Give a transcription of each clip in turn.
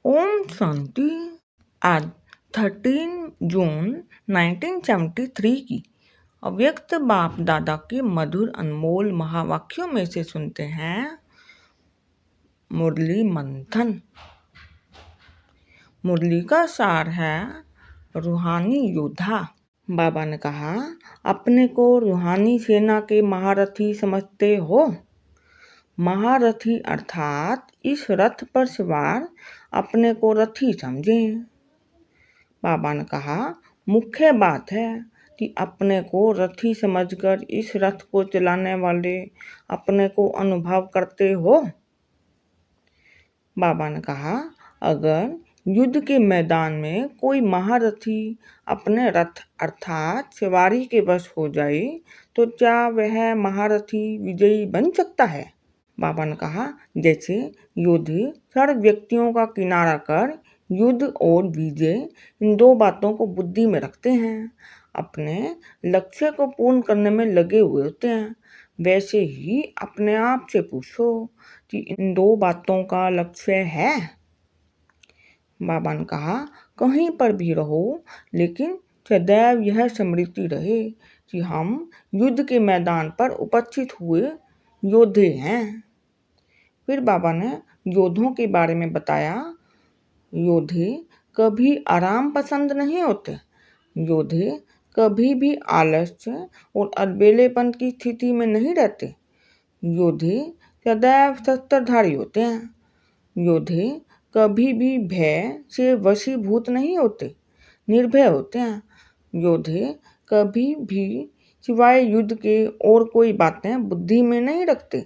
ओम शांति। आज 13 जून 1973 की अव्यक्त बाप दादा के मधुर अनमोल महावाक्यों में से सुनते हैं मुरली मंथन। मुरली का सार है रूहानी योद्धा। बाबा ने कहा, अपने को रूहानी सेना के महारथी समझते हो। महारथी अर्थात इस रथ पर सवार अपने को रथी समझें। बाबा ने कहा, मुख्य बात है कि अपने को रथी समझकर इस रथ को चलाने वाले अपने को अनुभव करते हो। बाबा ने कहा, अगर युद्ध के मैदान में कोई महारथी अपने रथ अर्थात सवारी के वश हो जाए तो क्या वह महारथी विजयी बन सकता है? बाबा ने कहा, जैसे योद्धे सर्व व्यक्तियों का किनारा कर युद्ध और विजय इन दो बातों को बुद्धि में रखते हैं, अपने लक्ष्य को पूर्ण करने में लगे हुए होते हैं, वैसे ही अपने आप से पूछो कि इन दो बातों का लक्ष्य है। बाबा ने कहा, कहीं पर भी रहो लेकिन सदैव यह स्मृति रहे कि हम युद्ध के मैदान पर उपस्थित हुए योद्धे हैं। फिर बाबा ने योद्धों के बारे में बताया। योद्धे कभी आराम पसंद नहीं होते। योद्धे कभी भी आलस्य और अलबेलेपन की स्थिति में नहीं रहते। योद्धे सदैव शस्त्रधारी होते हैं। योद्धे कभी भी भय से वशीभूत नहीं होते, निर्भय होते हैं। योद्धे कभी भी सिवाय युद्ध के और कोई बातें बुद्धि में नहीं रखते।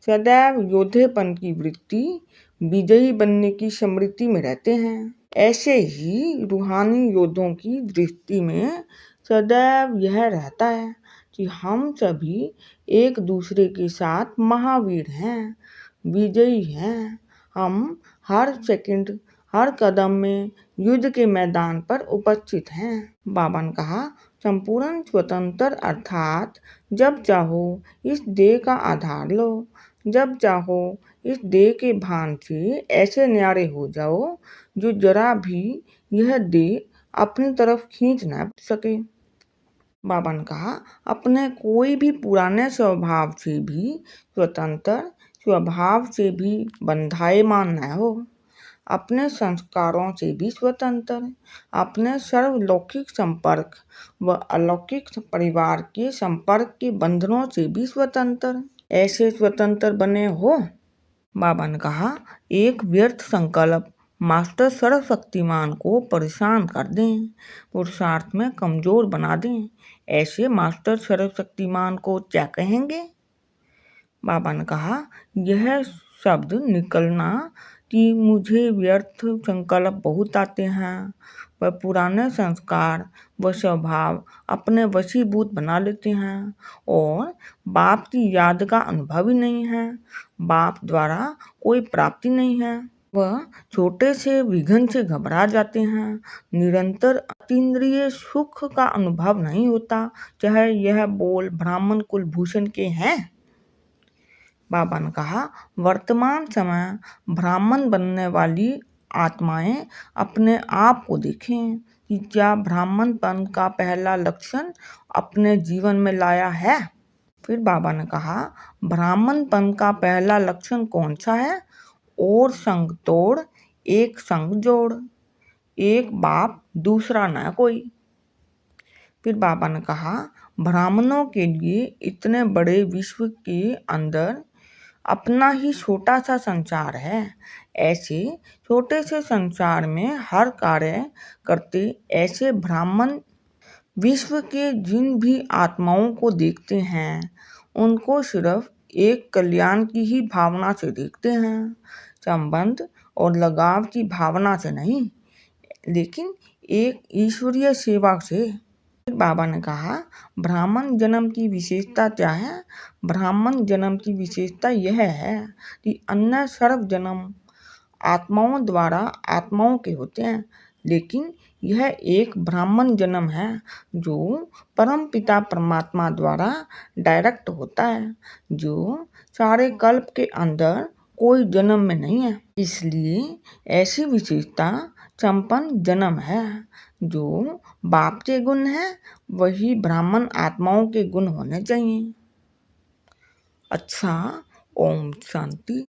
सदैव योद्धेपन की वृत्ति विजयी बनने की स्मृति में रहते हैं। ऐसे ही रूहानी योद्धों की दृष्टि में सदैव यह रहता है कि हम सभी एक दूसरे के साथ महावीर हैं, विजयी हैं। हम हर सेकंड, हर कदम में युद्ध के मैदान पर उपस्थित हैं। बाबा ने कहा, संपूर्ण स्वतंत्र अर्थात जब चाहो इस देह का आधार लो, जब चाहो इस देह के भान से ऐसे न्यारे हो जाओ जो जरा भी यह देह अपनी तरफ खींच न सके। बाबा ने कहा, अपने कोई भी पुराने स्वभाव से भी स्वतंत्र, स्वभाव से भी बंधायमान न हो, अपने संस्कारों से भी स्वतंत्र, अपने सर्वलौकिक संपर्क व अलौकिक परिवार के संपर्क के बंधनों से भी स्वतंत्र। ऐसे स्वतंत्र बने हो। बाबा ने कहा, एक व्यर्थ संकल्प मास्टर सर्वशक्तिमान को परेशान कर दें, पुरुषार्थ में कमजोर बना दें। ऐसे मास्टर सर्वशक्तिमान को क्या कहेंगे? बाबा ने कहा, यह शब्द निकलना कि मुझे व्यर्थ संकल्प बहुत आते हैं, वह पुराने संस्कार व स्वभाव अपने वशीभूत बना लेते हैं और बाप की याद का अनुभव ही नहीं है, बाप द्वारा कोई प्राप्ति नहीं है। वह छोटे से विघ्न से घबरा जाते हैं, निरंतर अतीन्द्रिय सुख का अनुभव नहीं होता, चाहे यह बोल ब्राह्मण कुलभूषण के हैं। बाबा ने कहा, वर्तमान समय ब्राह्मण बनने वाली आत्माएं अपने आप को देखें कि क्या ब्राह्मणपन का पहला लक्षण अपने जीवन में लाया है। फिर बाबा ने कहा, ब्राह्मणपन का पहला लक्षण कौन सा है? और संग तोड़, एक संग जोड़, एक बाप दूसरा न कोई। फिर बाबा ने कहा, ब्राह्मणों के लिए इतने बड़े विश्व के अंदर अपना ही छोटा सा संसार है। ऐसे छोटे से संसार में हर कार्य करते ऐसे ब्राह्मण विश्व के जिन भी आत्माओं को देखते हैं उनको सिर्फ एक कल्याण की ही भावना से देखते हैं, संबंध और लगाव की भावना से नहीं, लेकिन एक ईश्वरीय सेवा से। बाबा ने कहा, ब्राह्मण जन्म की विशेषता क्या है? ब्राह्मण जन्म की विशेषता यह है कि अन्य सर्व जन्म आत्माओं द्वारा आत्माओं के होते हैं, लेकिन यह एक ब्राह्मण जन्म है जो परम पिता परमात्मा द्वारा डायरेक्ट होता है, जो सारे कल्प के अंदर कोई जन्म में नहीं है। इसलिए ऐसी विशेषता संपन्न जन्म है। जो बाप के गुण है वही ब्राह्मण आत्माओं के गुण होने चाहिए। अच्छा, ओम शांति।